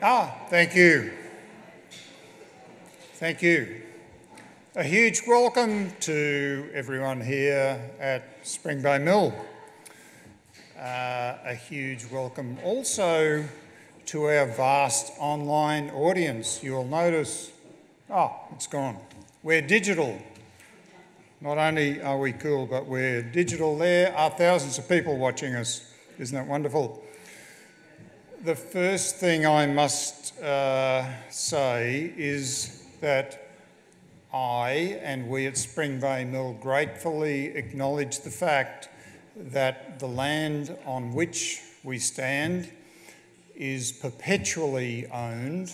Thank you. Thank you. A huge welcome to everyone here at Spring Bay Mill. A huge welcome also to our vast online audience. You'll notice, it's gone. We're digital. Not only are we cool, but we're digital. There are thousands of people watching us. Isn't that wonderful? The first thing I must say is that I and we at Spring Bay Mill gratefully acknowledge the fact that the land on which we stand is perpetually owned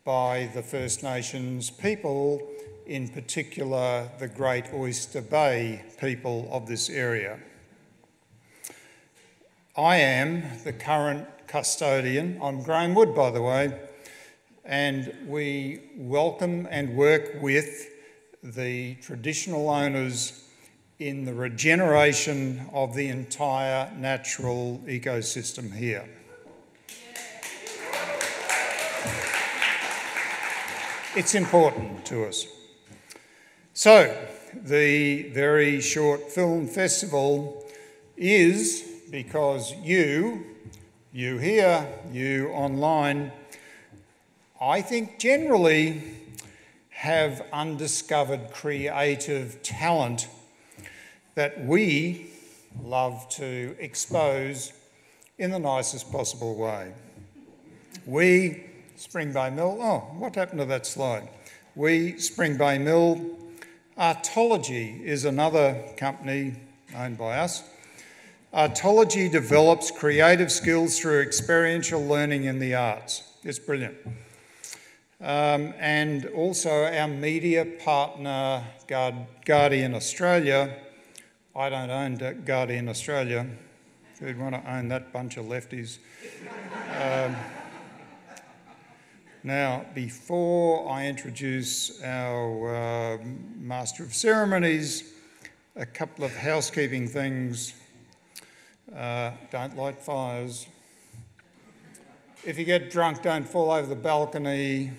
by the First Nations people, in particular the Great Oyster Bay people of this area. I am the current custodian. I'm Graeme Wood, by the way, and we welcome and work with the traditional owners in the regeneration of the entire natural ecosystem here. It's important to us. So, the very short film festival is because you here, you online, I think generally have undiscovered creative talent that we love to expose in the nicest possible way. We, Spring Bay Mill, what happened to that slide? We, Spring Bay Mill, Artology is another company owned by us. Artology develops creative skills through experiential learning in the arts. It's brilliant. And also our media partner, Guardian Australia. I don't own Guardian Australia. If you'd want to own that bunch of lefties. Now, before I introduce our Master of Ceremonies, a couple of housekeeping things. Don't light fires. If you get drunk, don't fall over the balcony.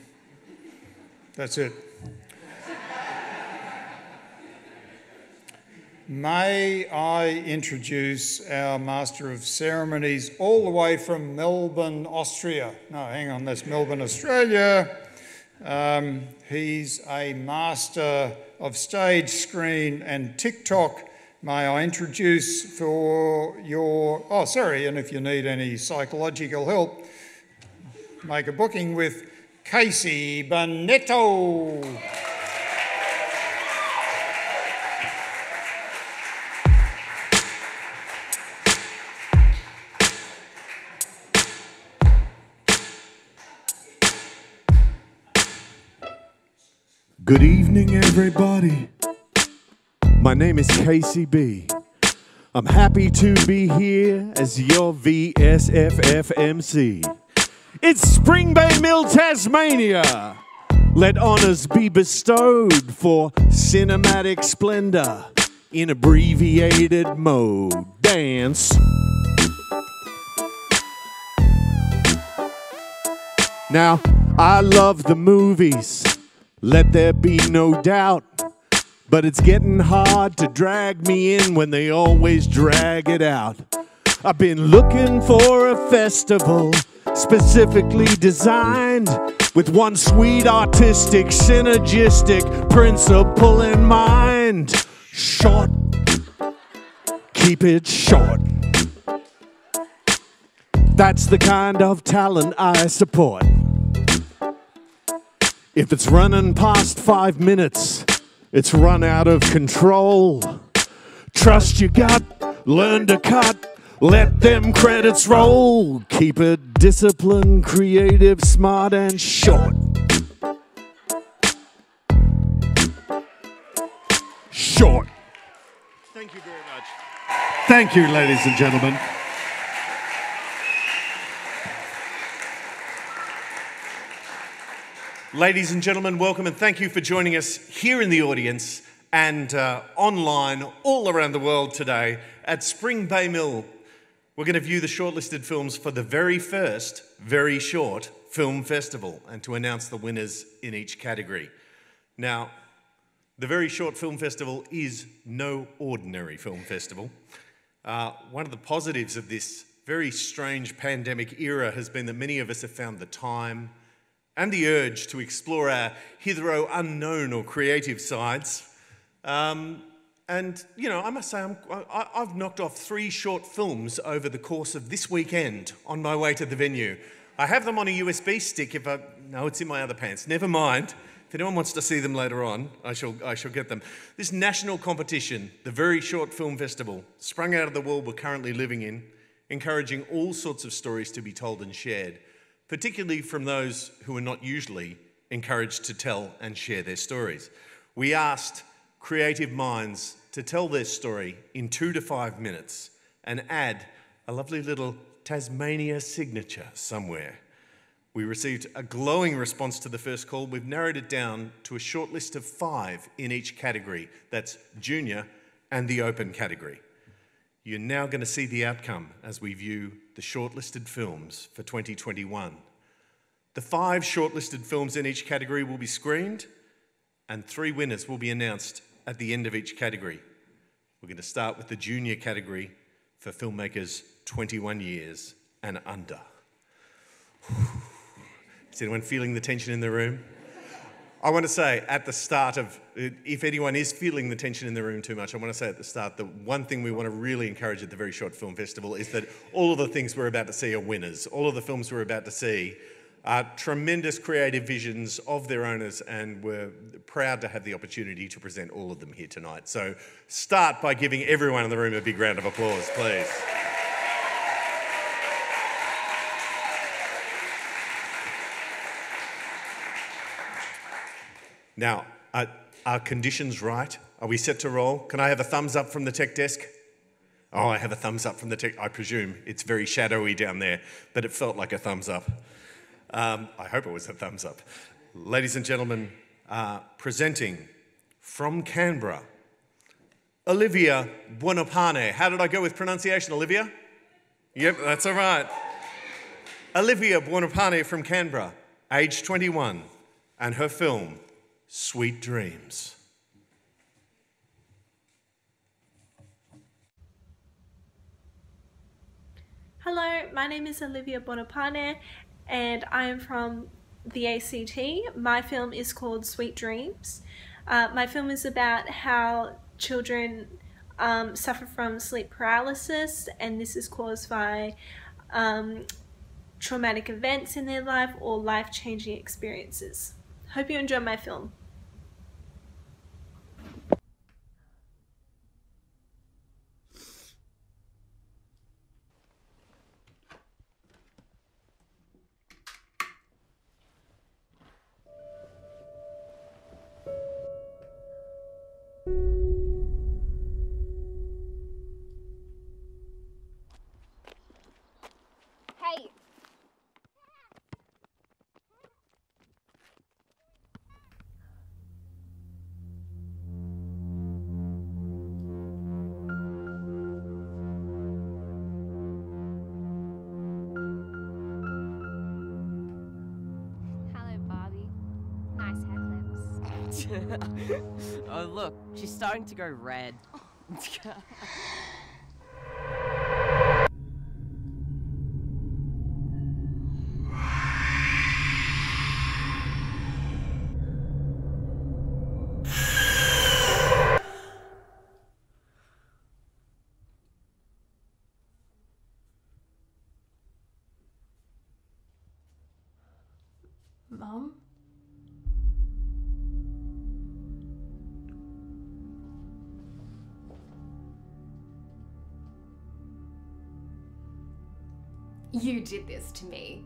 That's it. May I introduce our Master of Ceremonies all the way from Melbourne, Austria. No, hang on, that's Melbourne, Australia. He's a Master of Stage, Screen and TikTok. May I introduce for your... and if you need any psychological help, make a booking with Casey Bennetto. Good evening, everybody. My name is Casey B. I'm happy to be here as your VSFFMC. It's Spring Bay Mill, Tasmania. Let honours be bestowed for cinematic splendour in abbreviated mode. Dance. Now, I love the movies. Let there be no doubt. But it's getting hard to drag me in when they always drag it out. I've been looking for a festival specifically designed with one sweet, artistic, synergistic principle in mind. Short. Keep it short. That's the kind of talent I support. If it's running past 5 minutes, it's run out of control. Trust your gut, learn to cut, let them credits roll. Keep it disciplined, creative, smart and short. Short. Thank you very much. Thank you, ladies and gentlemen. Ladies and gentlemen, welcome and thank you for joining us here in the audience and online all around the world today at Spring Bay Mill. We're going to view the shortlisted films for the very first, very short Film Festival and to announce the winners in each category. Now, the Very Short Film Festival is no ordinary film festival. One of the positives of this very strange pandemic era has been that many of us have found the time and the urge to explore our hitherto unknown or creative sides. And, you know, I must say, I've knocked off 3 short films over the course of this weekend on my way to the venue. I have them on a USB stick no, it's in my other pants. Never mind. If anyone wants to see them later on, I shall get them. This national competition, the Very Short Film Festival, sprung out of the world we're currently living in, encouraging all sorts of stories to be told and shared, particularly from those who are not usually encouraged to tell and share their stories. We asked creative minds to tell their story in 2 to 5 minutes and add a lovely little Tasmania signature somewhere. We received a glowing response to the first call. We've narrowed it down to a short list of 5 in each category. That's junior and the open category. You're now going to see the outcome as we view the shortlisted films for 2021. The 5 shortlisted films in each category will be screened and 3 winners will be announced at the end of each category. We're going to start with the junior category for filmmakers 21 years and under. Is anyone feeling the tension in the room? I want to say at the start of, if anyone is feeling the tension in the room too much, I want to say at the start that one thing we want to really encourage at the Very Short Film Festival is that all of the things we're about to see are winners. All of the films we're about to see are tremendous creative visions of their owners, and we're proud to have the opportunity to present all of them here tonight. So start by giving everyone in the room a big round of applause, please. Now, are conditions right? Are we set to roll? Can I have a thumbs up from the tech desk? Oh, I have a thumbs up from the tech. I presume it's very shadowy down there, but it felt like a thumbs up. I hope it was a thumbs up. Ladies and gentlemen, presenting from Canberra, Olivia Buonopane. How did I go with pronunciation, Olivia? Yep, that's all right. Olivia Buonopane from Canberra, age 21, and her film, Sweet Dreams. Hello, my name is Olivia Buonopane and I am from the ACT. My film is called Sweet Dreams. My film is about how children suffer from sleep paralysis, and this is caused by traumatic events in their life or life-changing experiences. Hope you enjoy my film. Hey! Hello, Barbie. Nice hair clips. Oh, look, she's starting to go red. Mom? You did this to me.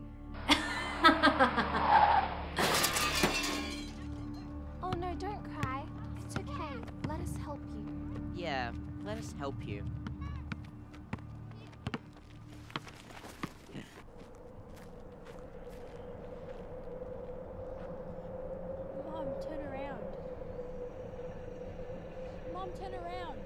Oh no, don't cry. It's okay. Let us help you. Yeah, let us help you. Mom, turn around. Mom, turn around.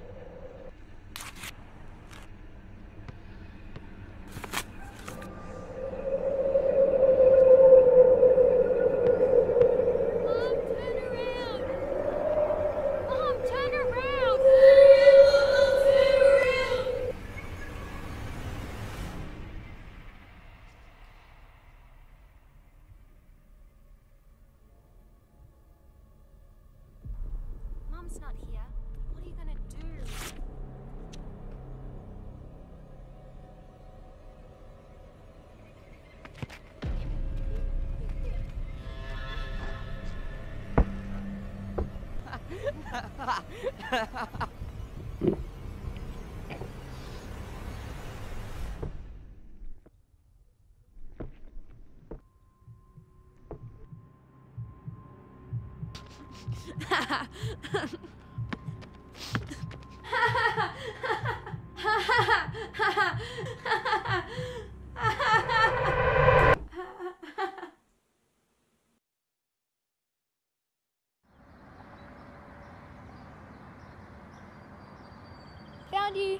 Found you.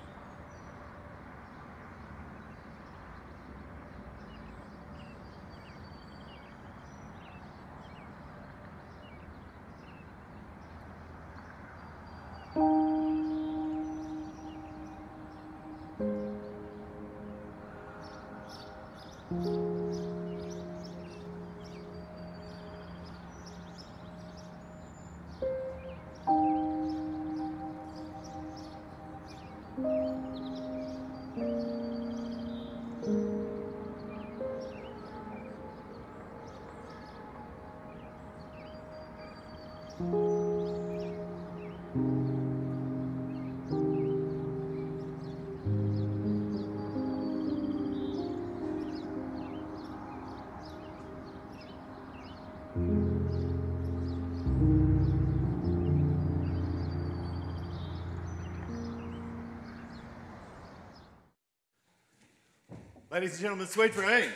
Ladies and gentlemen, Sweet Dreams.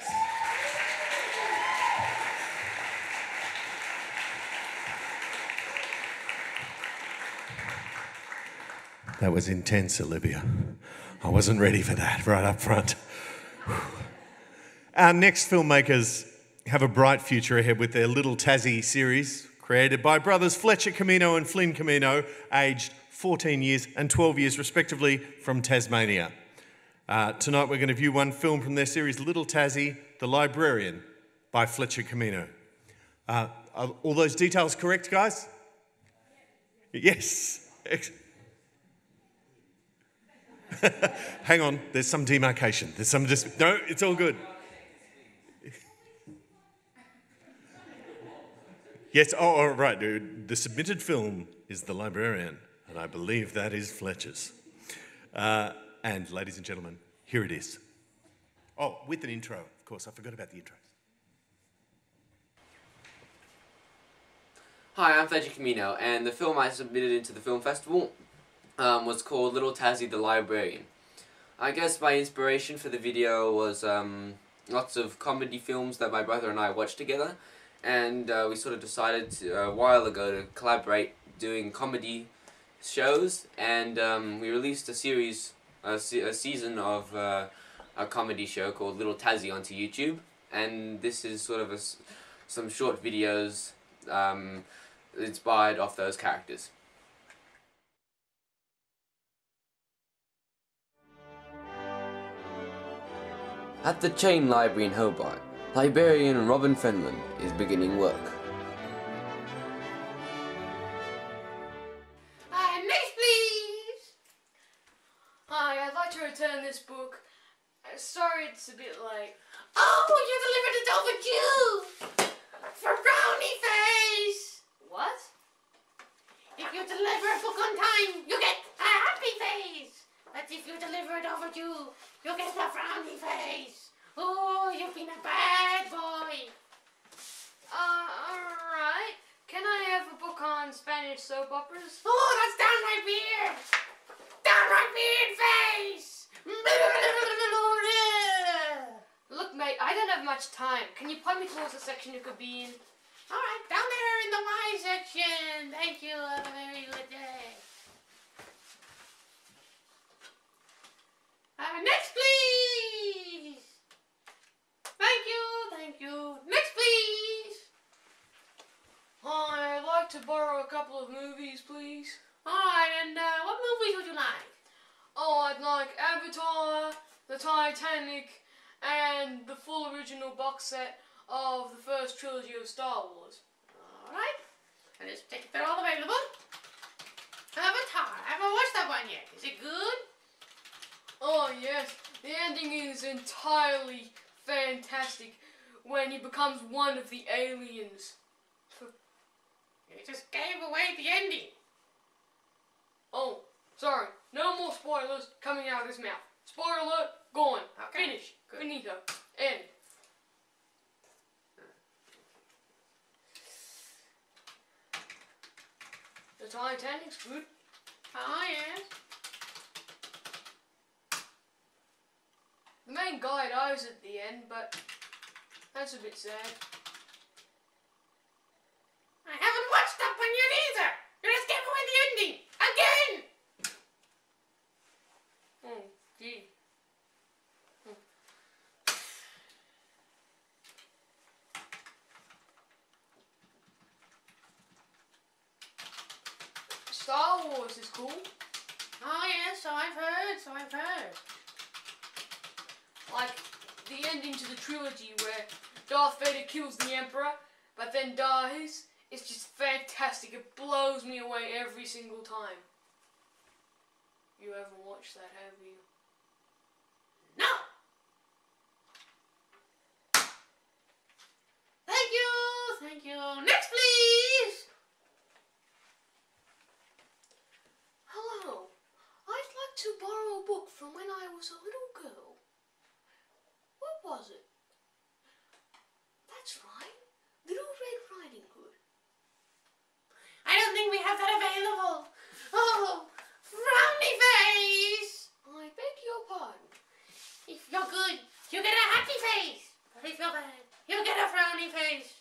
That was intense, Olivia. I wasn't ready for that right up front. Our next filmmakers have a bright future ahead with their Little Tassie series, created by brothers Fletcher Camino and Flynn Camino, aged 14 years and 12 years respectively, from Tasmania. Tonight we're going to view one film from their series, Little Tassie, The Librarian, by Fletcher Camino. Are all those details correct, guys? Yes. Hang on, there's some demarcation. There's some no, it's all good. Yes, oh, right, dude. The submitted film is The Librarian, and I believe that is Fletcher's. And ladies and gentlemen, here it is. Oh, with an intro, of course. I forgot about the intro. Hi, I'm Fletcher Camino, and the film I submitted into the film festival was called Little Tassie the Librarian. I guess my inspiration for the video was lots of comedy films that my brother and I watched together, and we sort of decided a while ago to collaborate doing comedy shows, and we released a series, a season of a comedy show called Little Tassie onto YouTube, and this is sort of some short videos inspired off those characters. At the Chain Library in Hobart, librarian Robin Fenlon is beginning work. Next, please! Hi, I'd like to return this book. Sorry it's a bit late. Oh, you delivered it overdue! For brownie face! What? If you deliver a book on time, you get a happy face! But if you deliver it overdue, you get a frowny face! Oh, you've been a bad boy! Alright. Can I have a book on Spanish soap operas? Oh, that's downright weird! Downright weird face! Look, mate, I don't have much time. Can you point me towards the section you could be in? Alright, down there in the Y section. Thank you. Have a very good day. Next, please! Thank you, thank you. Next, please! Hi, I'd like to borrow a couple of movies, please. Alright, and what movies would you like? Oh, I'd like Avatar, the Titanic, and the full original box set of the first trilogy of Star Wars. Alright, and just check if they're all available. Avatar, I haven't watched that one yet. Is it good? Oh yes, the ending is entirely fantastic when he becomes one of the aliens. You just gave away the ending. Oh, sorry. No more spoilers coming out of this mouth. Spoiler alert, gone. Okay. Finish. Good. Finito. End. The Titanic's good. Ah, yes. The main guy dies at the end, but that's a bit sad. I haven't watched up on you either. You're just giving away the ending again. Oh, gee. Star Wars is cool. Oh yes, so I've heard. Like the ending to the trilogy where Darth Vader kills the Emperor but then dies. It's just fantastic. It blows me away every single time. You haven't watched that, have you? No! Thank you. Next, please! Hello. I'd like to borrow a book from when I was a little girl. What was it? That's right. Little Red Riding Hood. I don't think we have that available. Oh, frowny face. I beg your pardon. If you're good, you get a happy face. But if you're bad, you get a frowny face.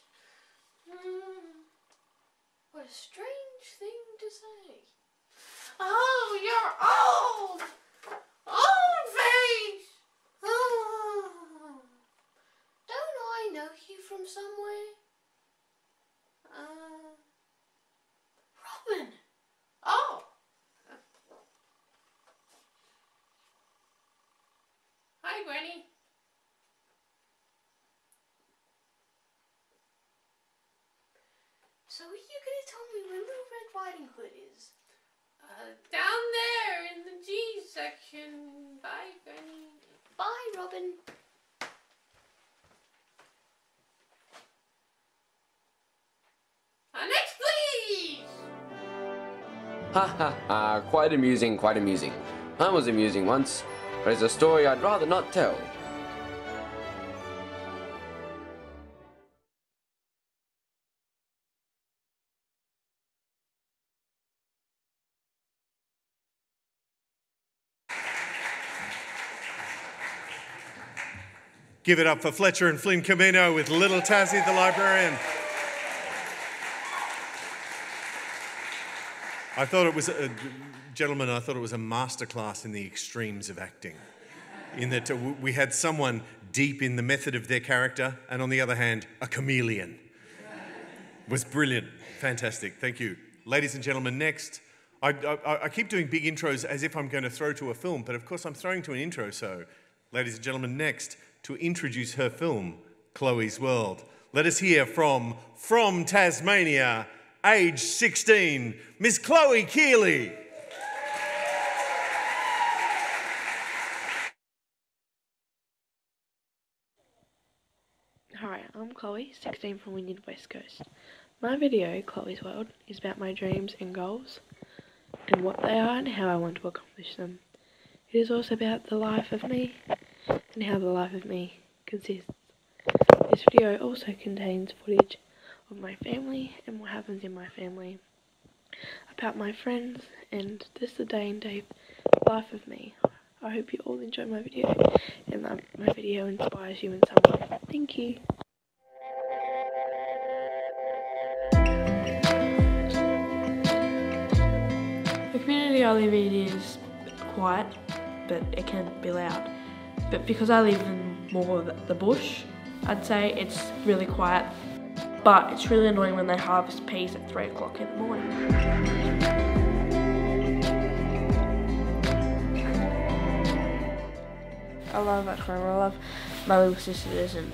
What a strange thing to say. Oh, you're old. Old face. Oh. Don't I know you from somewhere? Robin. Oh. Hi, Granny. So are you going to tell me where Little Red Riding Hood is? Down there in the G section. Bye, Granny. Bye, Robin. Next, please! Ha ha ha, quite amusing, quite amusing. I was amusing once, but it's a story I'd rather not tell. Give it up for Fletcher and Flynn Camino with Little Tassie the Librarian. I thought it was, gentlemen, I thought it was a masterclass in the extremes of acting. In that we had someone deep in the method of their character, and on the other hand, a chameleon. It was brilliant. Fantastic. Thank you. Ladies and gentlemen, next, I keep doing big intros as if I'm going to throw to a film, but of course I'm throwing to an intro, so ladies and gentlemen, next, to introduce her film, Chloe's World. Let us hear from Tasmania, age 16, Miss Chloe Kealy. Hi, I'm Chloe, 16 from Wynyard West Coast. My video, Chloe's World, is about my dreams and goals, and what they are and how I want to accomplish them. It is also about the life of me, and how the life of me consists. This video also contains footage of my family and what happens in my family, about my friends, and just the day and day life of me. I hope you all enjoy my video, and that my video inspires you in some way. Thank you. The community I live in is quiet, but it can be loud. But because I live in more of the bush, I'd say it's really quiet, but it's really annoying when they harvest peas at 3 o'clock in the morning. I love at home. I love my little sisters and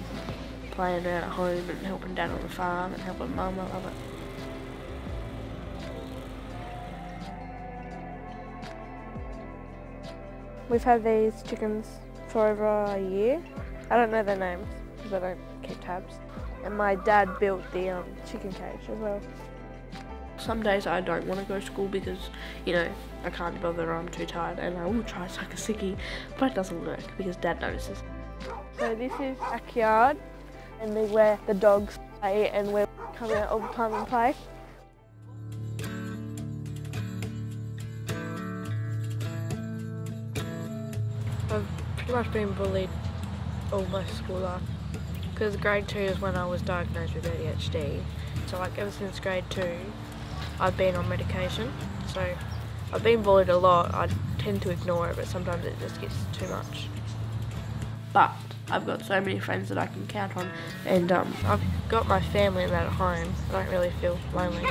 playing around at home and helping Dad on the farm and helping Mum. I love it. We've had these chickens for over a year. I don't know their names because I don't keep tabs. And my dad built the chicken cage as well. Some days I don't want to go to school because, you know, I can't bother or I'm too tired, and I will try to suck a sickie, but it doesn't work because Dad notices. So this is backyard, and where the dogs play, and we come out all the time and play. I've pretty much been bullied all my school life, because grade 2 is when I was diagnosed with ADHD. So like ever since grade 2, I've been on medication. So I've been bullied a lot. I tend to ignore it, but sometimes it just gets too much. But I've got so many friends that I can count on, and I've got my family and that at home. I don't really feel lonely.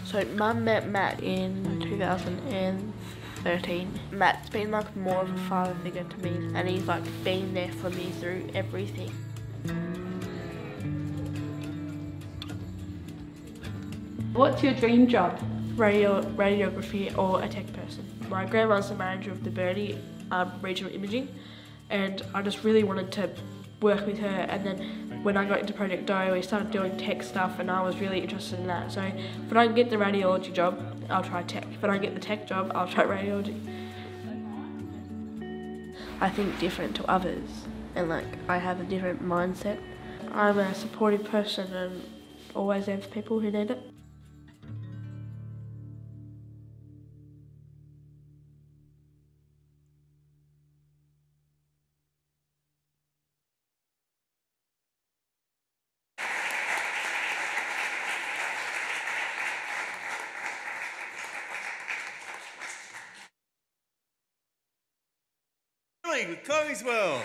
So Mum met Matt in 2013. Matt's been like more of a father figure to me, and he's like been there for me through everything. What's your dream job? Radiography or a tech person. My grandma's the manager of the Birdie regional imaging, and I just really wanted to work with her, and then when I got into Project Doe, we started doing tech stuff, and I was really interested in that. So if I don't get the radiology job, I'll try tech. If I don't get the tech job, I'll try radiology. I think different to others, and like I have a different mindset. I'm a supportive person and always there for people who need it. With Chloe's World.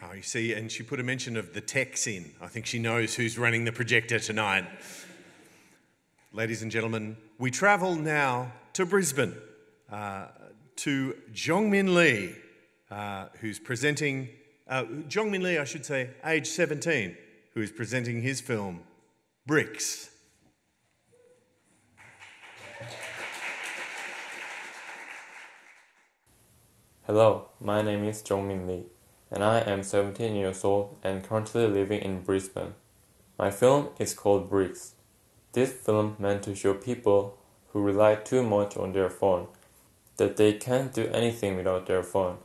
Oh, you see, and she put a mention of the techs in. I think she knows who's running the projector tonight. Ladies and gentlemen, we travel now to Brisbane, to Jongmin Lee, who's presenting, Jongmin Lee, I should say, age 17, who is presenting his film, Bricks. Hello, my name is Jongmin Lee, and I am 17 years old and currently living in Brisbane. My film is called Bricks. This film meant to show people who rely too much on their phone that they can't do anything without their phone.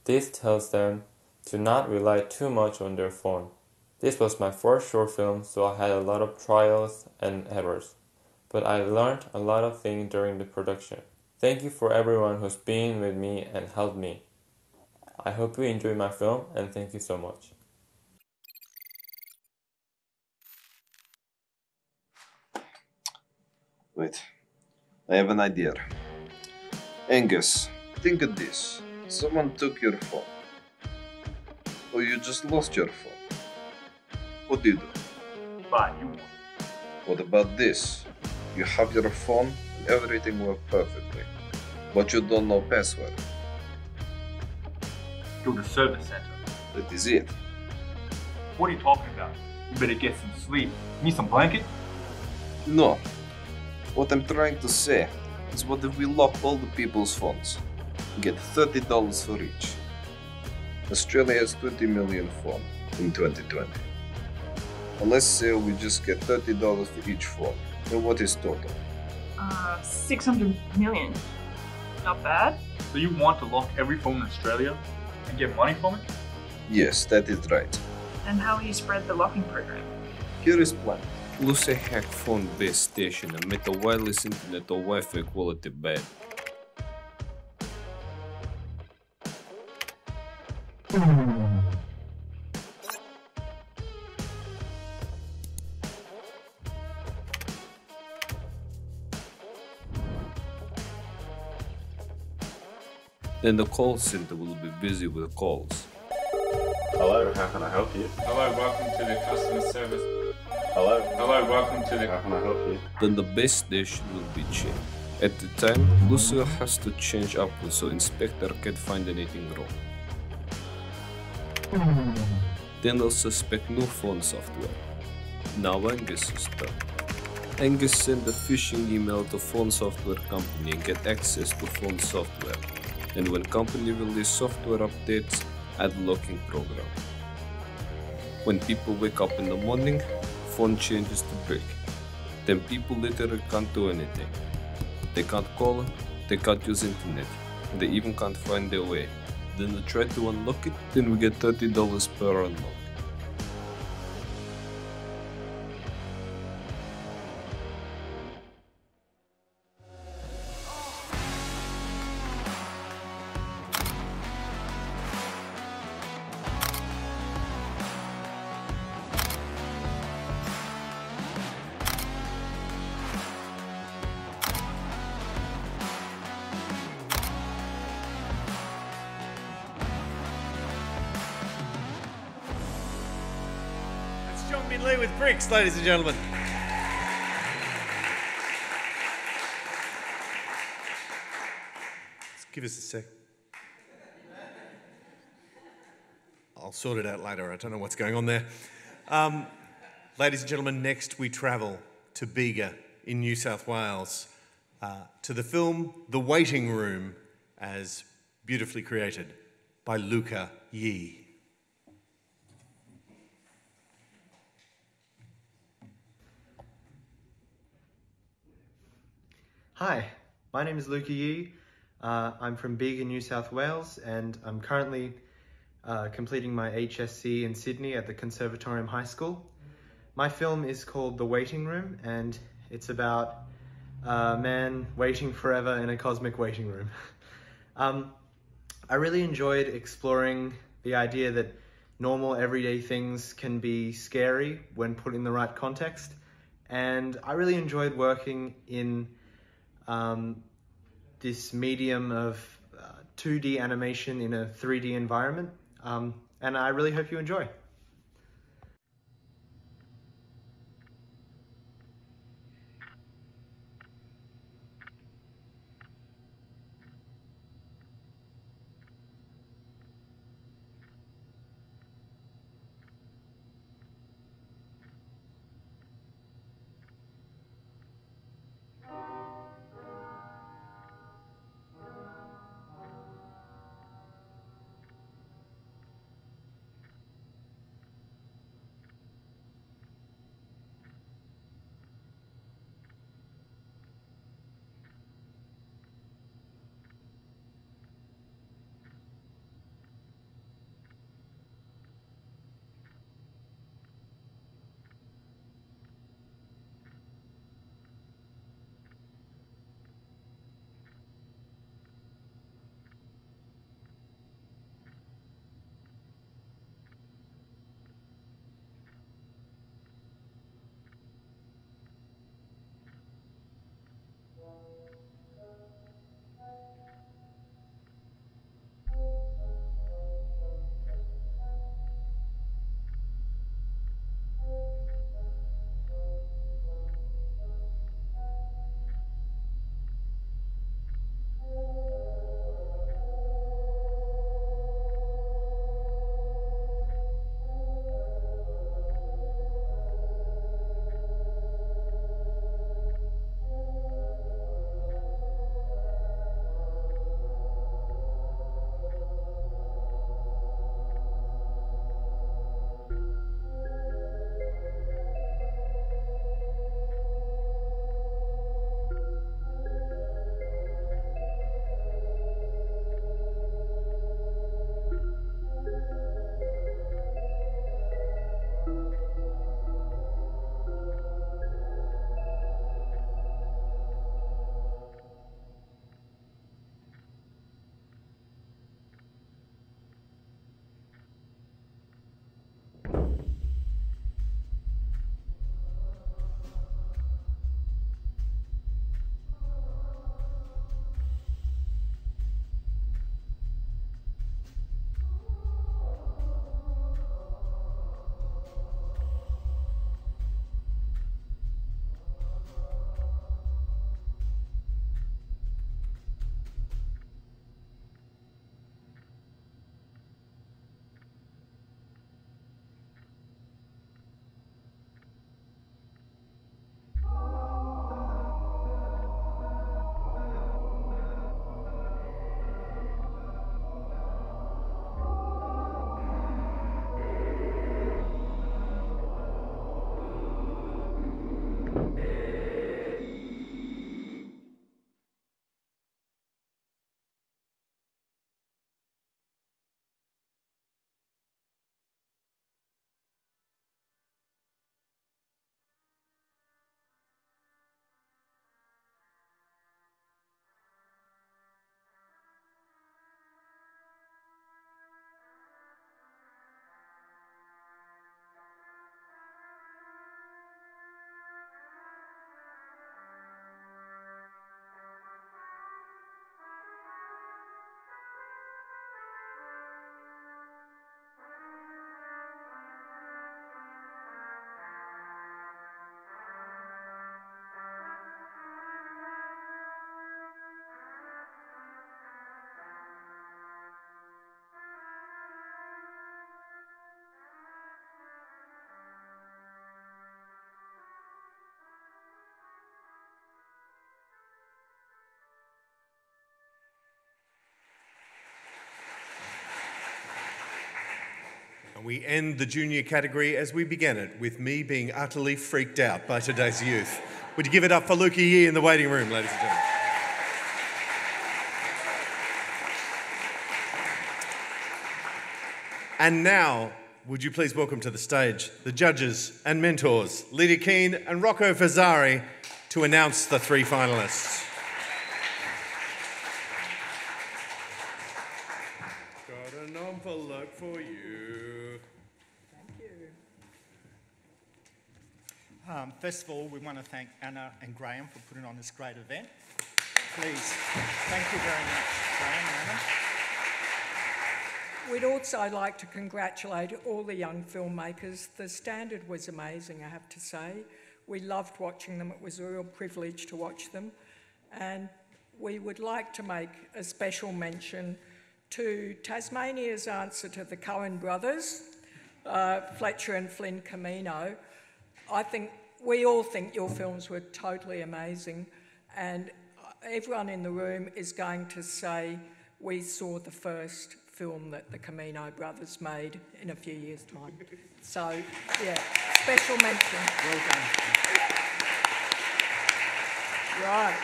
This tells them to not rely too much on their phone. This was my first short film, so I had a lot of trials and errors, but I learned a lot of things during the production. Thank you for everyone who's been with me and helped me. I hope you enjoy my film, and thank you so much. Wait, I have an idea. Angus, think of this. Someone took your phone. Or you just lost your phone. What do you do? Buy a new one. What about this? You have your phone and everything works perfectly, but you don't know password. Go to the service center. That is it. What are you talking about? You better get some sleep. Need some blanket? No. What I'm trying to say is, what if we lock all the people's phones and get $30 for each? Australia has 20 million phones in 2020. And let's say we just get $30 for each phone. And what is total? 600 million. Not bad. So you want to lock every phone in Australia and get money from it? Yes, that is right. And how will you spread the locking program? Here is plan. Lucy hack phone base station and make the wireless internet or Wi-Fi quality bad. Then the call center will be busy with calls. Hello, how can I help you? Hello, welcome to the customer service. Hello. Hello, welcome to the... How can I help you? Then the base station will be changed. At the time, Lucia has to change upward so inspector can't find anything wrong. Then they'll suspect new phone software. Now Angus is done. Angus sent a phishing email to phone software company and get access to phone software. and when company release software updates, add locking program. When people wake up in the morning, phone changes to brick. Then people literally can't do anything. They can't call, they can't use internet, and they even can't find their way. Then we try to unlock it, then we get $30 per unlock. With bricks, ladies and gentlemen. Just give us a sec. I'll sort it out later. I don't know what's going on there. Ladies and gentlemen, next we travel to Bega in New South Wales to the film The Waiting Room, as beautifully created by Luca. Hi, my name is Luca Yee. I'm from Bega, New South Wales, and I'm currently completing my HSC in Sydney at the Conservatorium High School. My film is called The Waiting Room, and it's about a man waiting forever in a cosmic waiting room. I really enjoyed exploring the idea that normal everyday things can be scary when put in the right context, and I really enjoyed working in this medium of 2D animation in a 3D environment, and I really hope you enjoy. We end the junior category as we began it, with me being utterly freaked out by today's youth. Would you give it up for Luca Yee in the waiting room, ladies and gentlemen? And now, would you please welcome to the stage the judges and mentors, Leta Keens and Rocco Fazzari, to announce the three finalists. Got an envelope for you. Thank you. First of all, we want to thank Anna and Graeme for putting on this great event. Please, thank you very much, Graeme and Anna. We'd also like to congratulate all the young filmmakers. The standard was amazing, I have to say. We loved watching them. It was a real privilege to watch them. And we would like to make a special mention to Tasmania's answer to the Coen brothers, Fletcher and Flynn Camino. We all think your films were totally amazing, and everyone in the room is going to say we saw the first film that the Camino brothers made in a few years' time. So, yeah, special mention. Well done. Right.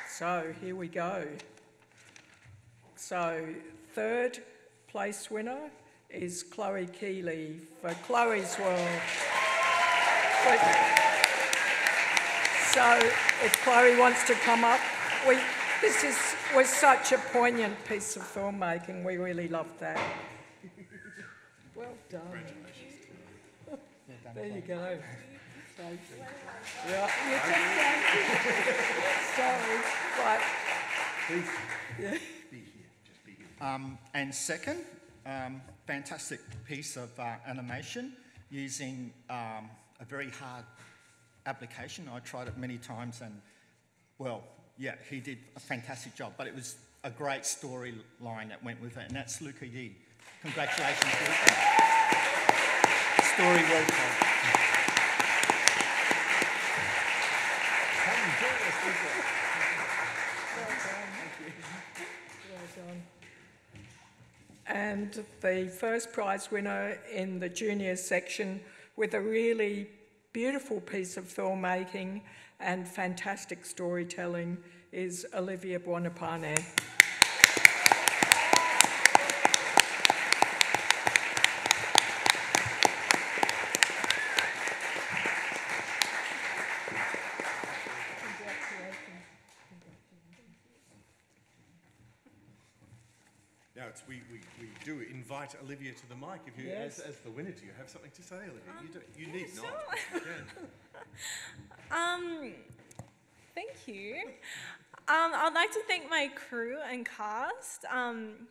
So, here we go. So, third place winner is Chloe Kealy for Chloe's World. So, if Chloe wants to come up, this was such a poignant piece of filmmaking. We really loved that. Well done. Congratulations. There you go. Yeah, sorry. Right. Please. Yeah. Be here. Just be here. And second, fantastic piece of animation using a very hard application. I tried it many times and, well, yeah, he did a fantastic job, but it was a great storyline that went with it, and that's Luca Yee. Congratulations, Luca. Story well told. Well done. And the first prize winner in the junior section with a really beautiful piece of filmmaking and fantastic storytelling is Olivia Buonopane. Now, we do invite Olivia to the mic. If you, Yes. as the winner, do you have something to say, Olivia? You need sure. not. You can. Thank you. I'd like to thank my crew and cast.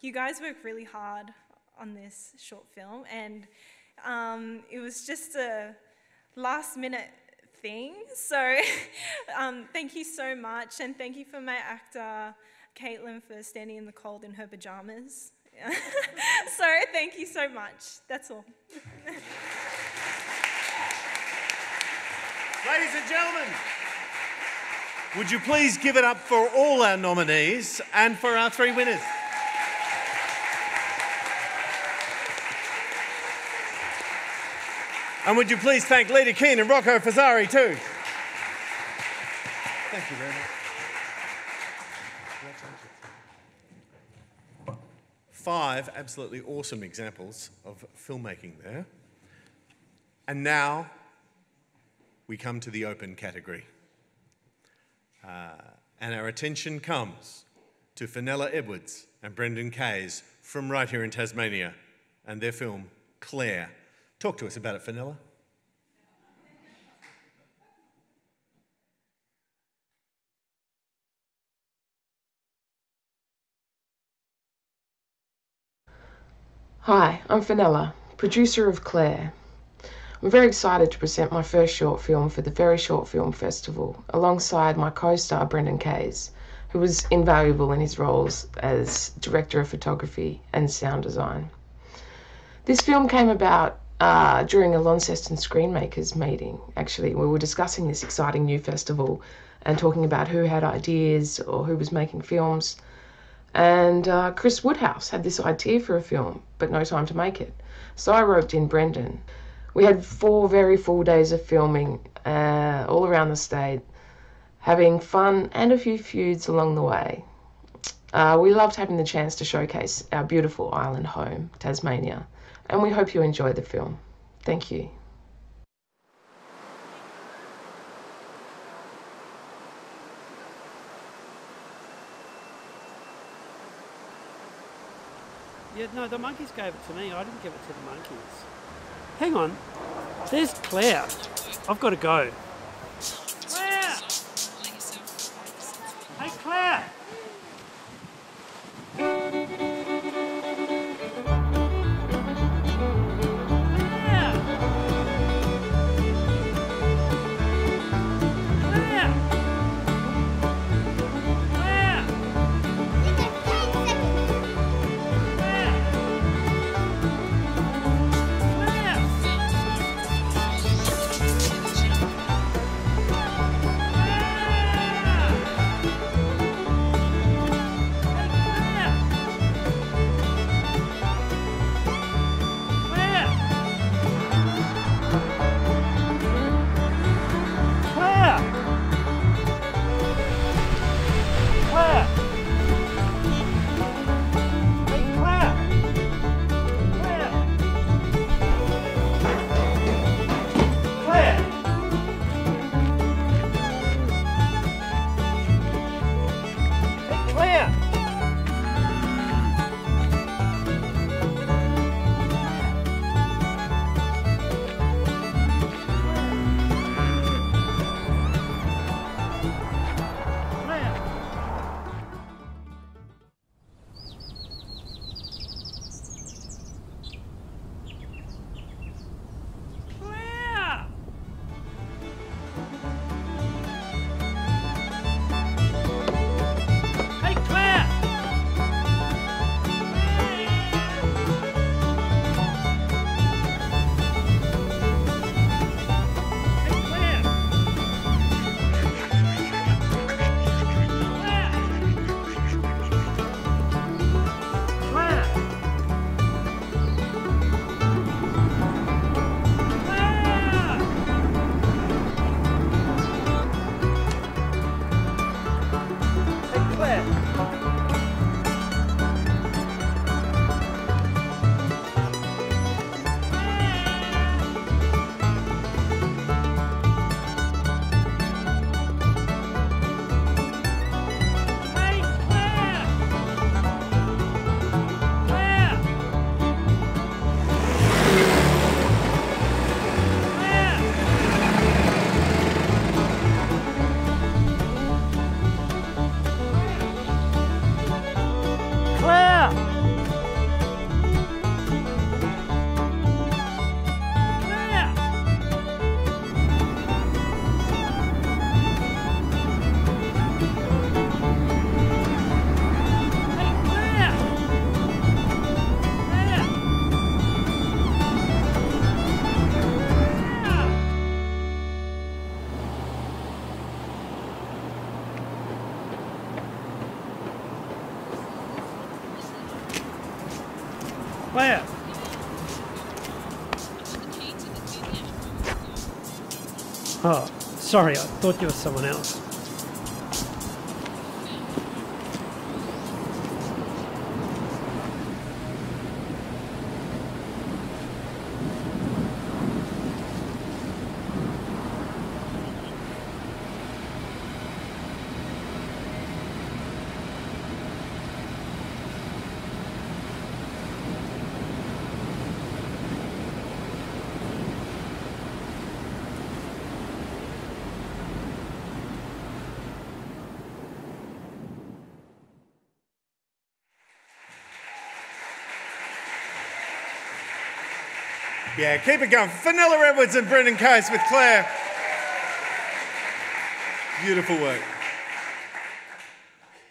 You guys worked really hard on this short film, and it was just a last-minute thing. So thank you so much, and thank you for my actor, Caitlin, for standing in the cold in her pajamas. So thank you so much. That's all. Ladies and gentlemen, would you please give it up for all our nominees and for our three winners? And would you please thank Leta Keens and Rocco Fazzari too? Thank you very much. 5 absolutely awesome examples of filmmaking there. And now we come to the open category. And our attention comes to Fenella Edwards and Brendan Kays from right here in Tasmania and their film, Claire. Talk to us about it, Fenella. Hi, I'm Fenella, producer of Claire. I'm very excited to present my first short film for the Very Short Film Festival alongside my co-star Brendan Kays, who was invaluable in his roles as director of photography and sound design. This film came about during a Launceston Screenmakers meeting. Actually, we were discussing this exciting new festival and talking about who had ideas or who was making films. And Chris Woodhouse had this idea for a film, but no time to make it. so I roped in Brendan. We had 4 very full days of filming all around the state, having fun and a few feuds along the way. We loved having the chance to showcase our beautiful island home, Tasmania, and we hope you enjoy the film. Thank you. Yeah, no, the monkeys gave it to me. I didn't give it to the monkeys. Hang on. There's Claire. I've got to go. Claire! Hey, Claire! Claire! Oh, sorry, I thought you were someone else. Yeah, keep it going. Fenella Edwards and Brendan Case with Claire. Beautiful work.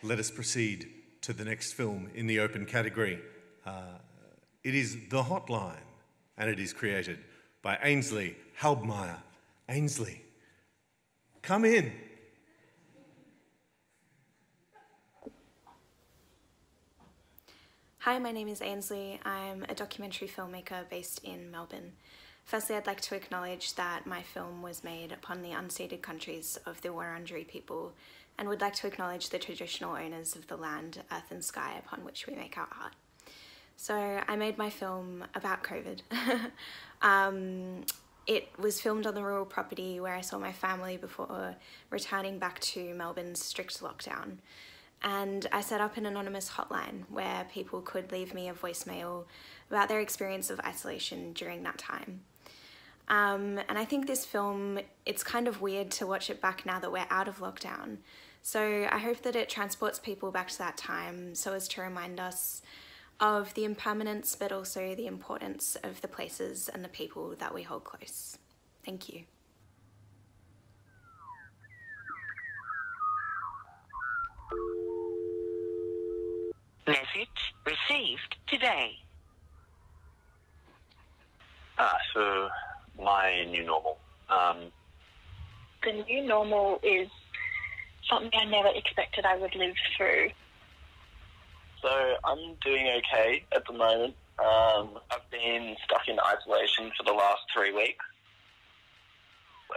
Let us proceed to the next film in the open category. It is The Hotline, and it is created by Ainsley Halbmeijer. Ainsley, come in. Hi, my name is Ainsley. I'm a documentary filmmaker based in Melbourne. Firstly, I'd like to acknowledge that my film was made upon the unceded countries of the Wurundjeri people, and would like to acknowledge the traditional owners of the land, earth and sky upon which we make our art. So I made my film about COVID. It was filmed on the rural property where I saw my family before returning back to Melbourne's strict lockdown. And I set up an anonymous hotline where people could leave me a voicemail about their experience of isolation during that time. And I think this film, it's kind of weird to watch it back now that we're out of lockdown. So I hope that it transports people back to that time so as to remind us of the impermanence, but also the importance of the places and the people that we hold close. Thank you. Message received today. So my new normal. The new normal is something I never expected I would live through. So I'm doing okay at the moment. I've been stuck in isolation for the last 3 weeks.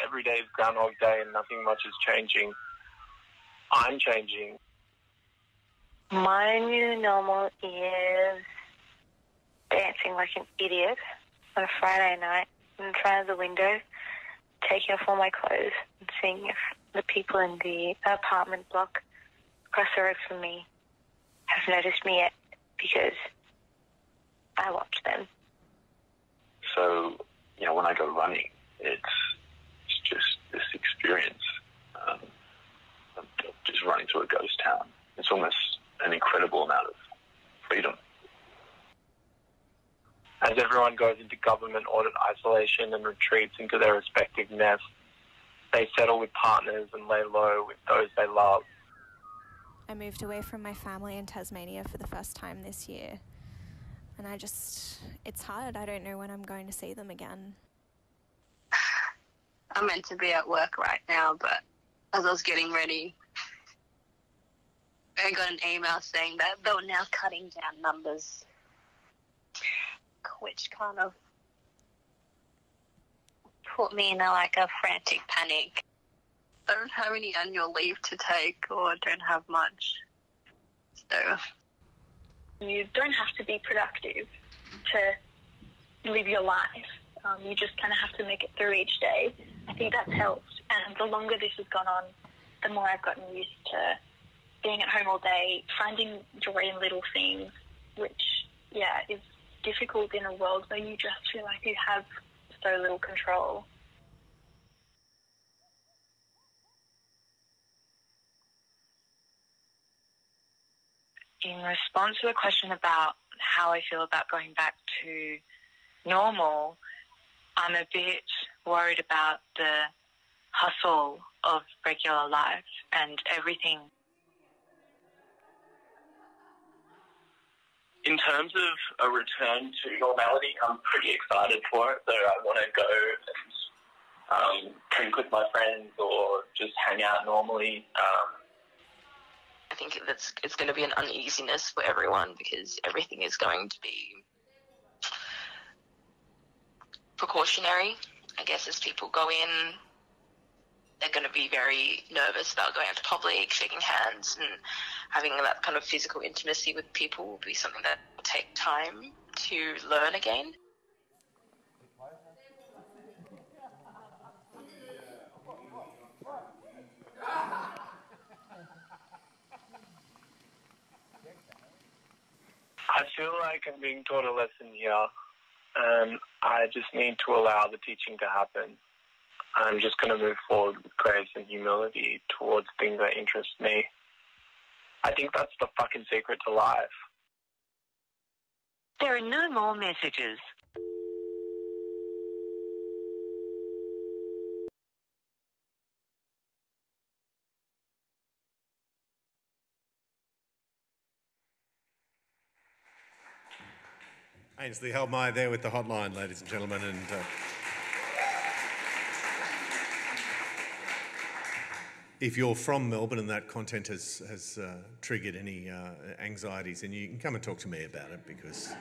Every day is Groundhog Day and nothing much is changing. I'm changing. My new normal is dancing like an idiot on a Friday night in front of the window, taking off all my clothes and seeing if the people in the apartment block across the road from me have noticed me yet, because I watch them. So, you know, when I go running, it's just this experience of just running through a ghost town. It's almost an incredible amount of freedom. As everyone goes into government-ordered isolation and retreats into their respective nests, they settle with partners and lay low with those they love. I moved away from my family in Tasmania for the first time this year. And it's hard. I don't know when I'm going to see them again. I'm meant to be at work right now, but as I was getting ready, I got an email saying that they were now cutting down numbers, which kind of put me in a frantic panic. I don't have any annual leave to take, or don't have much. So you don't have to be productive to live your life. You just kind of have to make it through each day. I think that's helped. And the longer this has gone on, the more I've gotten used to being at home all day, finding joy in little things, which, is difficult in a world where you just feel like you have so little control. In response to the question about how I feel about going back to normal, I'm a bit worried about the hustle of regular life and everything. In terms of a return to normality, I'm pretty excited for it. So I want to go and drink with my friends or just hang out normally. I think it's going to be an uneasiness for everyone because everything is going to be precautionary. I guess as people go in, they're going to be very nervous about going out to public, shaking hands, and having that kind of physical intimacy with people will be something that will take time to learn again. I feel like I'm being taught a lesson here, and I just need to allow the teaching to happen. I'm just going to move forward with grace and humility towards things that interest me. I think that's the fucking secret to life. There are no more messages. Ainsley Halbmeijer there with the hotline, ladies and gentlemen. And, if you're from Melbourne and that content has triggered any anxieties, then you can come and talk to me about it because...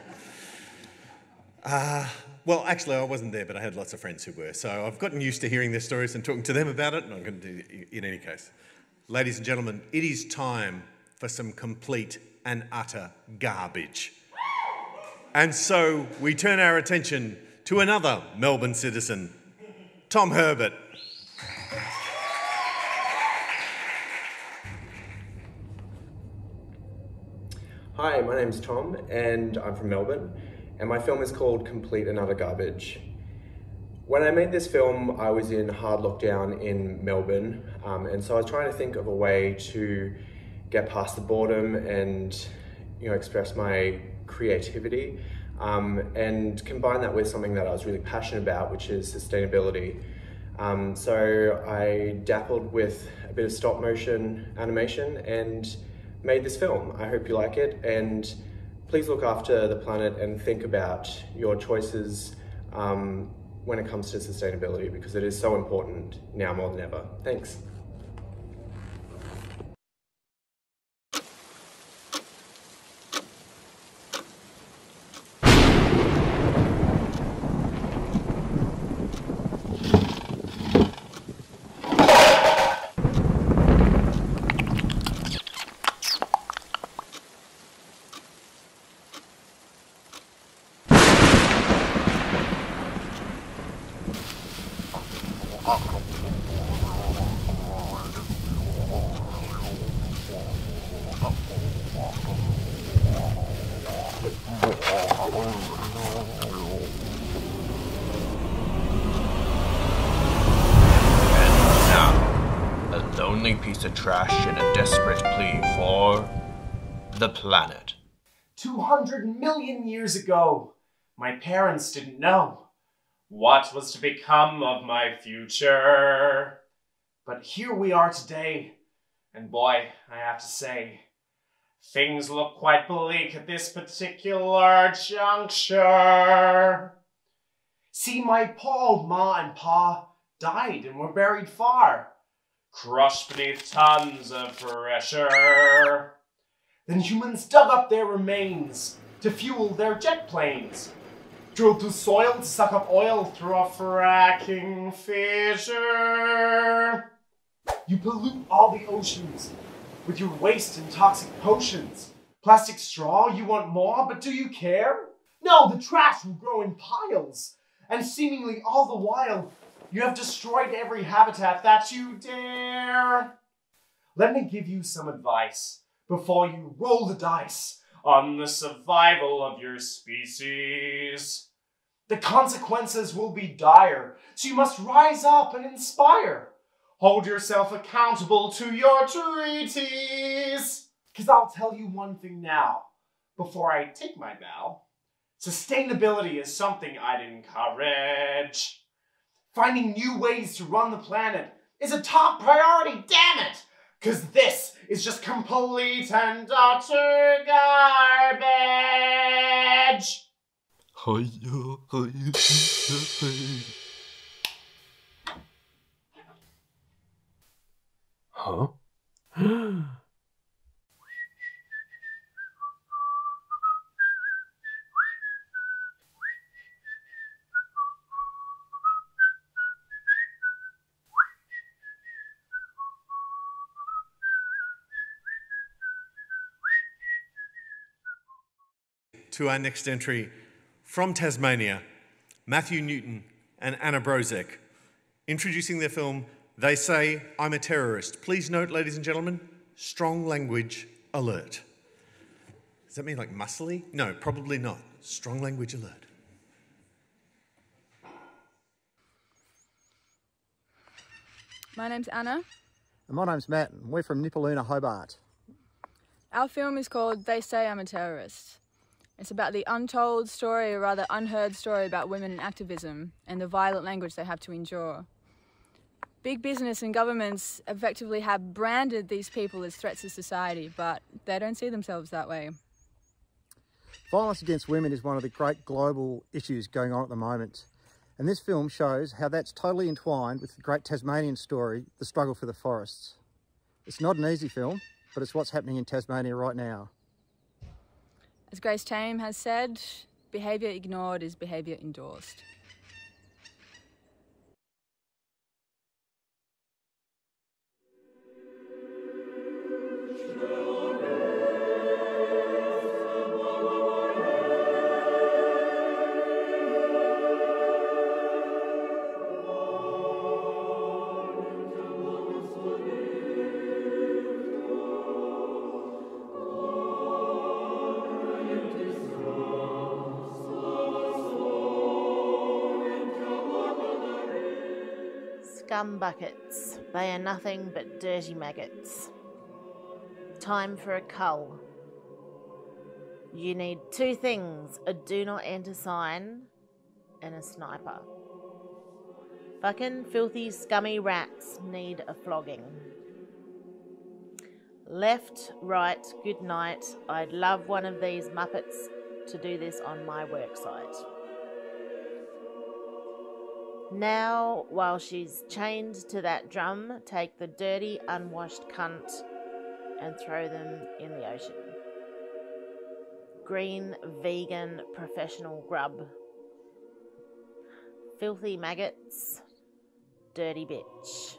well, actually, I wasn't there, but I had lots of friends who were. So I've gotten used to hearing their stories and talking to them about it, and I'm going to do it in any case. Ladies and gentlemen, it is time for some complete and utter garbage. And so we turn our attention to another Melbourne citizen, Tom Herbert. Hi, my name's Tom, and I'm from Melbourne. And my film is called Complete and Utter Garbage. When I made this film, I was in hard lockdown in Melbourne, and so I was trying to think of a way to get past the boredom and, you know, express my creativity, and combine that with something that I was really passionate about, which is sustainability. So I dabbled with a bit of stop motion animation and made this film. I hope you like it, and please look after the planet and think about your choices when it comes to sustainability, because it is so important now more than ever. Thanks. Piece of trash in a desperate plea for the planet. 200 million years ago, my parents didn't know what was to become of my future. But here we are today, and boy, I have to say, things look quite bleak at this particular juncture. See, my poor old ma and pa died and were buried far, crushed beneath tons of pressure. Then humans dug up their remains to fuel their jet planes, drilled through soil to suck up oil through a fracking fissure. You pollute all the oceans with your waste and toxic potions. Plastic straw, you want more, but do you care? No, the trash will grow in piles, and seemingly all the while, you have destroyed every habitat that you dare. Let me give you some advice before you roll the dice on the survival of your species. The consequences will be dire, so you must rise up and inspire. Hold yourself accountable to your treaties. 'Cause I'll tell you one thing now, before I take my bow. Sustainability is something I'd encourage. Finding new ways to run the planet is a top priority, damn it! 'Cause this is just complete and utter garbage! Huh? To our next entry, from Tasmania, Matthew Newton and Anna Brozek, introducing their film, They Say I'm a Terrorist. Please note, ladies and gentlemen, strong language alert. Does that mean like muscly? No, probably not. Strong language alert. My name's Anna. And my name's Matt, and we're from Nipaluna, Hobart. Our film is called They Say I'm a Terrorist. It's about the untold story, or rather unheard story, about women in activism and the violent language they have to endure. Big business and governments effectively have branded these people as threats to society, but they don't see themselves that way. Violence against women is one of the great global issues going on at the moment. And this film shows how that's totally entwined with the great Tasmanian story, the struggle for the forests. It's not an easy film, but it's what's happening in Tasmania right now. As Grace Tame has said, behaviour ignored is behaviour endorsed. Scum buckets, they are nothing but dirty maggots. Time for a cull. You need two things, a do not enter sign and a sniper. Fucking filthy, scummy rats need a flogging. Left, right, good night. I'd love one of these Muppets to do this on my worksite. Now, while she's chained to that drum, take the dirty, unwashed cunt and throw them in the ocean. Green, vegan, professional grub. Filthy maggots, dirty bitch.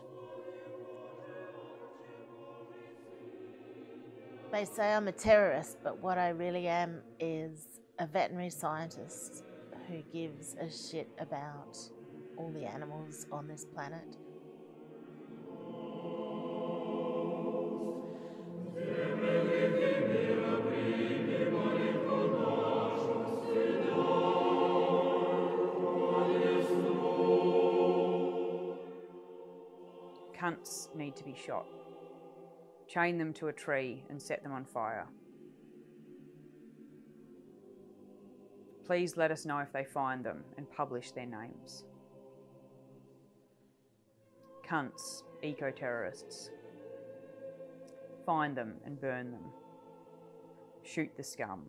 They say I'm a terrorist, but what I really am is a veterinary scientist who gives a shit about all the animals on this planet. Cunts need to be shot. Chain them to a tree and set them on fire. Please let us know if they find them and publish their names. Cunts, eco-terrorists. Find them and burn them. Shoot the scum.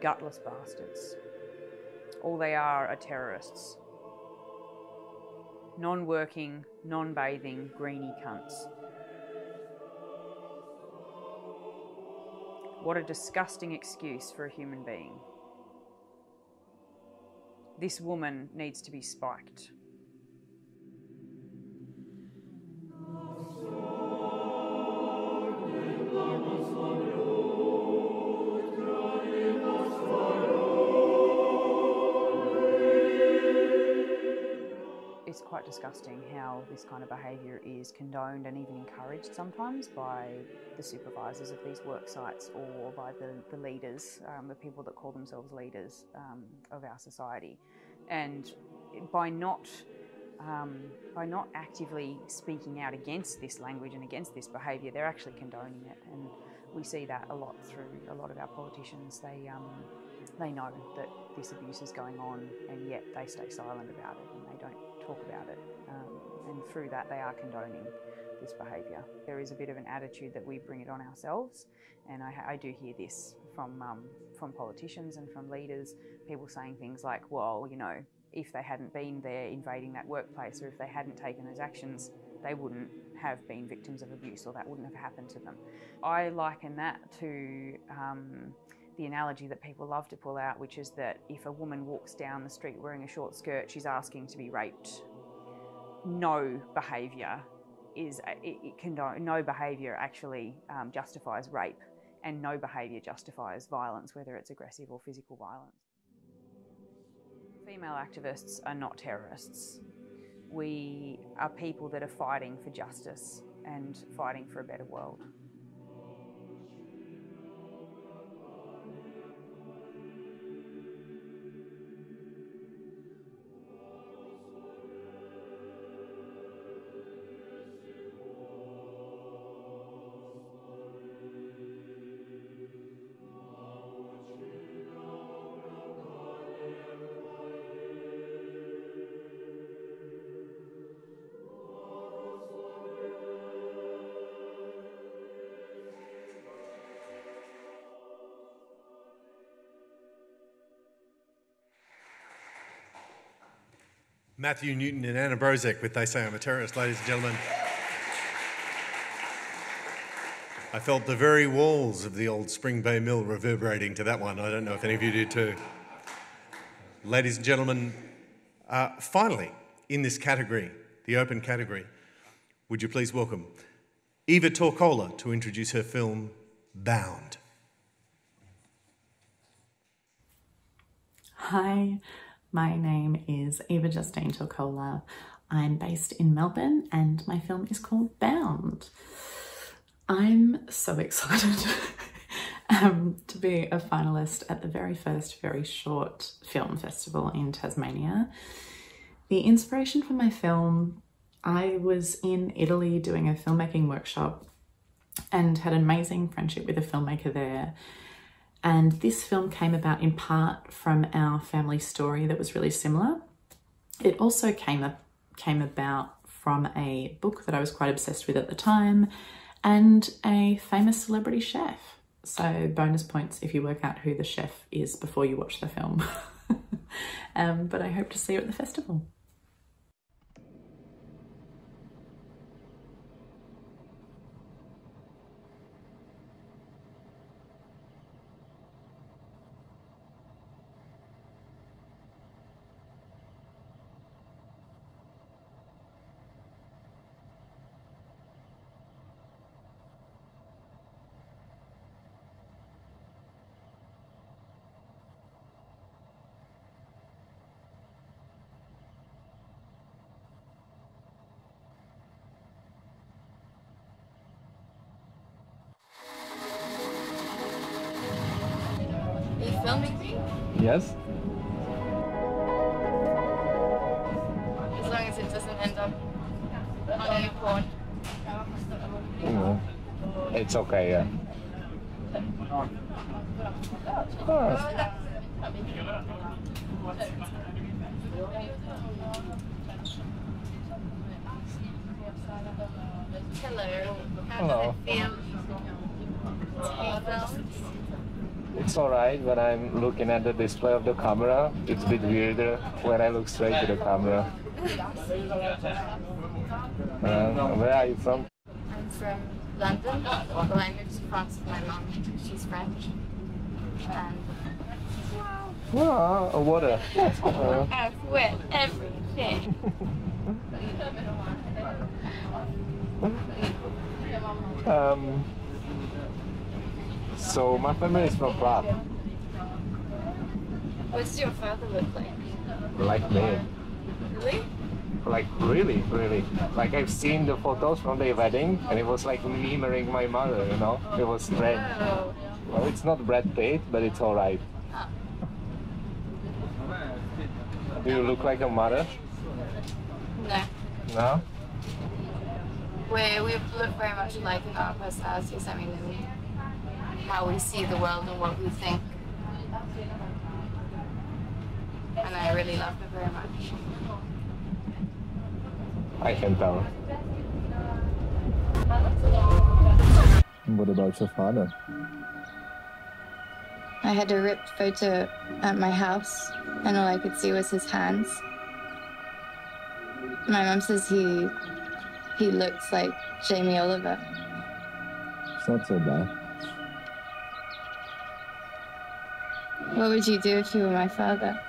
Gutless bastards. All they are terrorists. Non-working, non-bathing, greeny cunts. What a disgusting excuse for a human being. This woman needs to be spiked. It's quite disgusting how this kind of behaviour is condoned and even encouraged sometimes by the supervisors of these work sites or by the leaders, the people that call themselves leaders of our society. And by not actively speaking out against this language and against this behaviour, they're actually condoning it. And we see that a lot through a lot of our politicians. They know that this abuse is going on, and yet they stay silent about it and they don't talk about it. And through that, they are condoning this behaviour. There is a bit of an attitude that we bring it on ourselves, and I do hear this from politicians and from leaders, people saying things like, well, you know, if they hadn't been there invading that workplace, or if they hadn't taken those actions, they wouldn't have been victims of abuse, or that wouldn't have happened to them. I liken that to the analogy that people love to pull out, which is that if a woman walks down the street wearing a short skirt, she's asking to be raped. No behaviour actually justifies rape, and no behaviour justifies violence, whether it's aggressive or physical violence. Female activists are not terrorists. We are people that are fighting for justice and fighting for a better world. Matthew Newton and Anna Brozek with They Say I'm a Terrorist, ladies and gentlemen. I felt the very walls of the old Spring Bay Mill reverberating to that one. I don't know if any of you did too. Ladies and gentlemen, finally, in this category, the open category, would you please welcome Eva Torkkola to introduce her film, Bound. Hi, my name is Eva Justine Torkkola. I'm based in Melbourne and my film is called Bound. I'm so excited to be a finalist at the very first very short film festival in Tasmania. The inspiration for my film, I was in Italy doing a filmmaking workshop and had an amazing friendship with a filmmaker there. And this film came about in part from our family story that was really similar. It also came about from a book that I was quite obsessed with at the time and a famous celebrity chef. So bonus points if you work out who the chef is before you watch the film. But I hope to see you at the festival. Are you filming me? Yes. As long as it doesn't end up on your porn. It's okay, yeah. Hello. How Hello. does it feel to be filmed? It's alright when I'm looking at the display of the camera. It's a bit weirder when I look straight to the camera. Where are you from? I'm from London. Well, I moved to France with my mum. She's French. And Wow, water. I've wet everything. So my family is from Prague. What does your father look like? Like me. Really? Like really, really. Like I've seen the photos from their wedding and it was like mirroring my mother, you know? It was strange. Oh. Well, it's not Brad Pitt, but it's alright. Oh. Do you look like a mother? No. No? We look very much alike in our personalities. I mean, in how we see the world and what we think. And I really love her very much. I can tell. What about your father? I had a ripped photo at my house, and all I could see was his hands. My mum says he looks like Jamie Oliver. It's not so bad. What would you do if you were my father?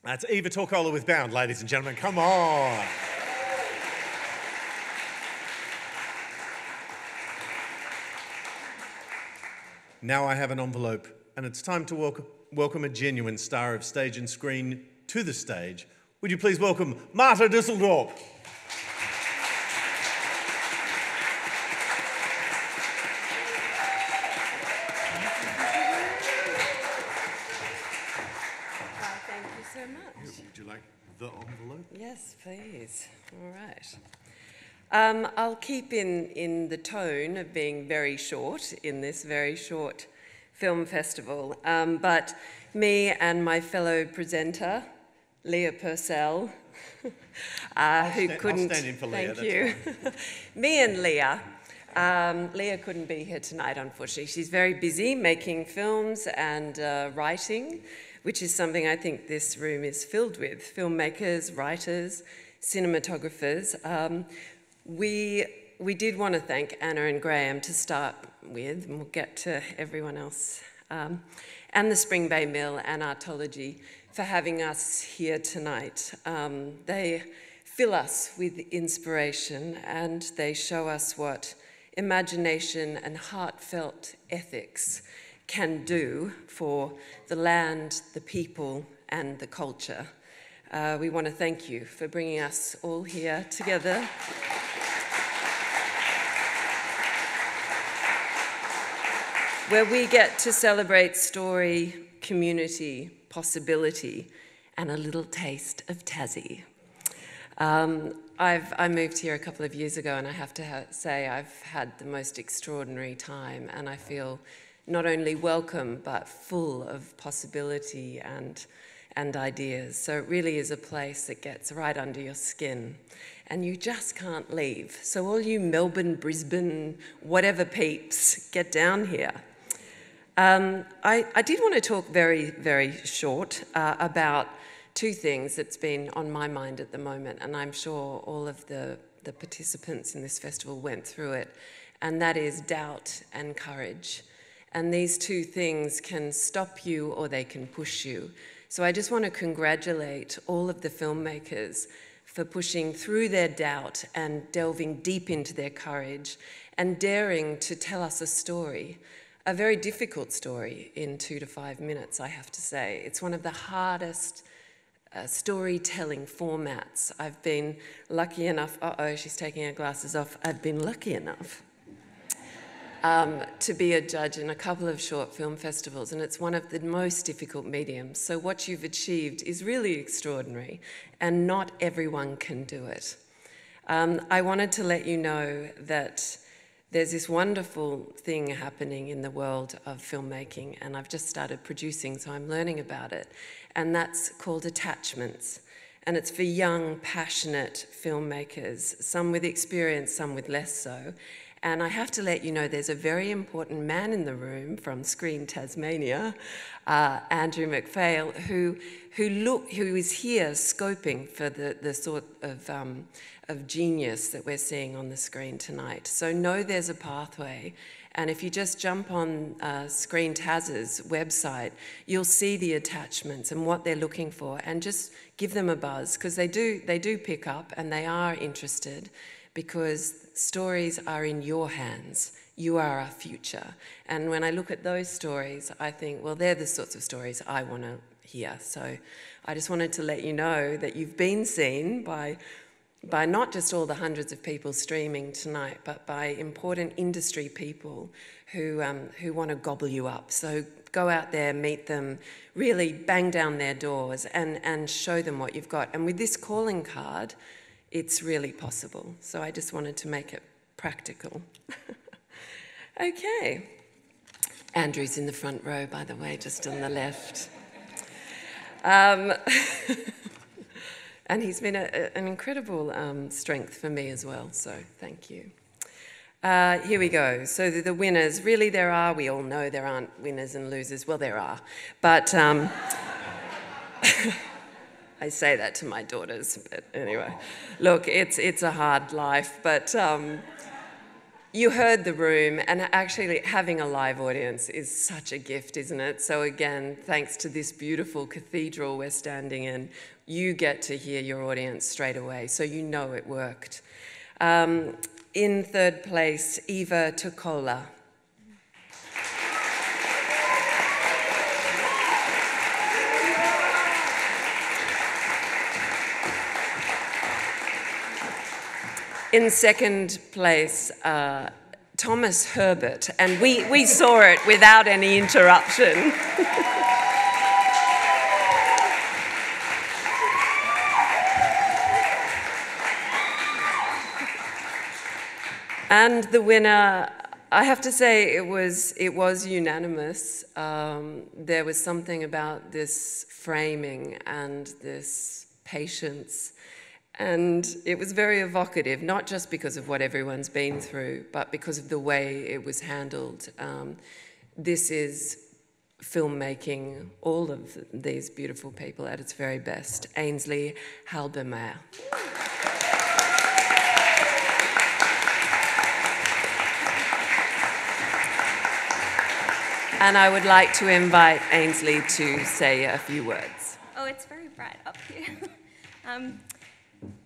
That's Eva Torkkola with Bound, ladies and gentlemen. Come on. Now I have an envelope, and it's time to welcome a genuine star of stage and screen to the stage. Would you please welcome Marta Dusseldorp? Thank you so much. Would you like the envelope? Yes, please. All right. I'll keep in the tone of being very short in this very short film festival, but me and my fellow presenter, Leah Purcell, who couldn't... I'll stand in for Leah, thank you. Me and Leah. Leah couldn't be here tonight, unfortunately. She's very busy making films and writing, which is something I think this room is filled with. Filmmakers, writers, cinematographers. We did want to thank Anna and Graeme to start with, and we'll get to everyone else, and the Spring Bay Mill and Artology for having us here tonight. They fill us with inspiration, and they show us what imagination and heartfelt ethics can do for the land, the people, and the culture. We want to thank you for bringing us all here together. Where we get to celebrate story, community, possibility, and a little taste of Tassie. I moved here a couple of years ago, and I have to say I've had the most extraordinary time, and I feel not only welcome, but full of possibility and ideas. So it really is a place that gets right under your skin, and you just can't leave. So all you Melbourne, Brisbane, whatever peeps, get down here. I did want to talk very, very short about two things that's been on my mind at the moment, and I'm sure all of the participants in this festival went through it, and that is doubt and courage. And these two things can stop you or they can push you. So I just want to congratulate all of the filmmakers for pushing through their doubt and delving deep into their courage and daring to tell us a story. A very difficult story in 2 to 5 minutes, I have to say. It's one of the hardest storytelling formats. I've been lucky enough, she's taking her glasses off. I've been lucky enough to be a judge in a couple of short film festivals, and it's one of the most difficult mediums. So what you've achieved is really extraordinary, and not everyone can do it. I wanted to let you know that there's this wonderful thing happening in the world of filmmaking, and I've just started producing, so I'm learning about it, and that's called Attachments. And it's for young, passionate filmmakers, some with experience, some with less so. And I have to let you know there's a very important man in the room from Screen Tasmania, Andrew McPhail, who is here scoping for the sort of genius that we're seeing on the screen tonight. So know there's a pathway, and if you just jump on Screen Tas's website, you'll see the attachments and what they're looking for, and just give them a buzz, because they do pick up and they are interested, because stories are in your hands. You are our future. And when I look at those stories, I think, well, they're the sorts of stories I want to hear. So I just wanted to let you know that you've been seen by not just all the hundreds of people streaming tonight, but by important industry people who want to gobble you up. So go out there, meet them, really bang down their doors and show them what you've got. And with this calling card, it's really possible. So I just wanted to make it practical. Okay. Andrew's in the front row, by the way, just on the left. And he's been an incredible strength for me as well, so thank you. Here we go. So the winners, really there are, we all know there aren't winners and losers. Well, there are, but I say that to my daughters, but anyway. Look, it's a hard life, but you heard the room, and actually having a live audience is such a gift, isn't it? So again, thanks to this beautiful cathedral we're standing in, you get to hear your audience straight away, so you know it worked. In third place, Torkkola. In second place, Thomas Herbert, and we saw it without any interruption. And the winner, I have to say, it was unanimous. There was something about this framing and this patience, and it was very evocative, not just because of what everyone's been through, but because of the way it was handled. This is filmmaking all of these beautiful people at its very best. Ainsley, Halbmeijer. And I would like to invite Ainsley to say a few words. Oh, it's very bright up here.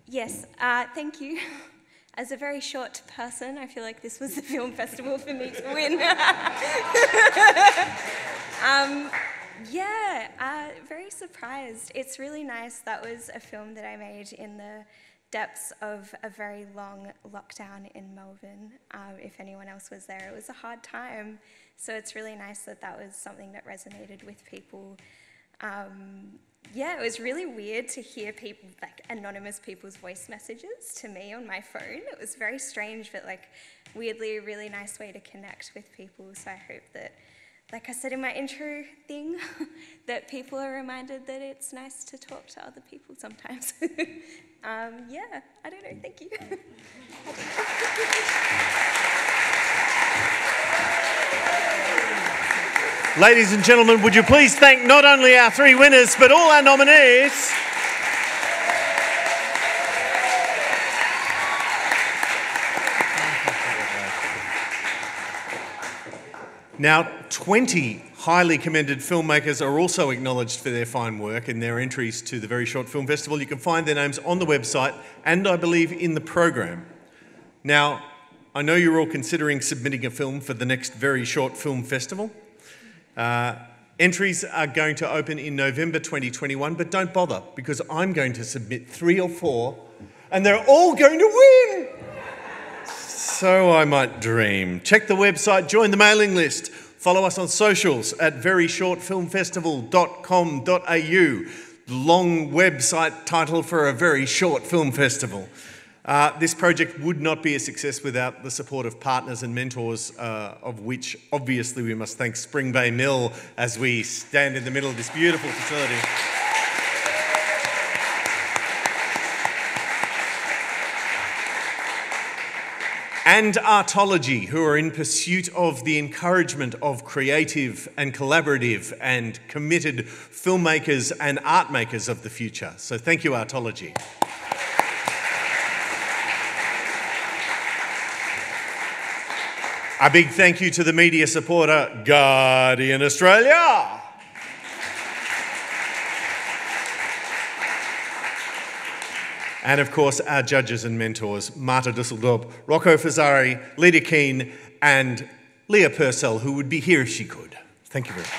Yes, thank you. As a very short person, I feel like this was the film festival for me to win. Very surprised. It's really nice. That was a film that I made in the depths of a very long lockdown in Melbourne. If anyone else was there, it was a hard time. So it's really nice that that was something that resonated with people. It was really weird to hear people, like anonymous people's voice messages to me on my phone. It was very strange, but like weirdly a really nice way to connect with people. So I hope that, like I said in my intro thing, that people are reminded that it's nice to talk to other people sometimes. I don't know, thank you. Ladies and gentlemen, would you please thank not only our three winners, but all our nominees. Now, 20 highly commended filmmakers are also acknowledged for their fine work and their entries to the Very Short Film Festival. You can find their names on the website and, I believe, in the program. Now, I know you're all considering submitting a film for the next Very Short Film Festival. Entries are going to open in November 2021, but don't bother, because I'm going to submit 3 or 4, and they're all going to win! So I might dream. Check the website, join the mailing list, follow us on socials at veryshortfilmfestival.com.au. Long website title for a very short film festival. This project would not be a success without the support of partners and mentors, of which obviously we must thank Spring Bay Mill as we stand in the middle of this beautiful facility. And Artology, who are in pursuit of the encouragement of creative and collaborative and committed filmmakers and art makers of the future. So thank you, Artology. A big thank you to the media supporter, Guardian Australia. And of course, our judges and mentors, Marta Dusseldorp, Rocco Fazzari, Leta Keens, and Leah Purcell, who would be here if she could. Thank you very much.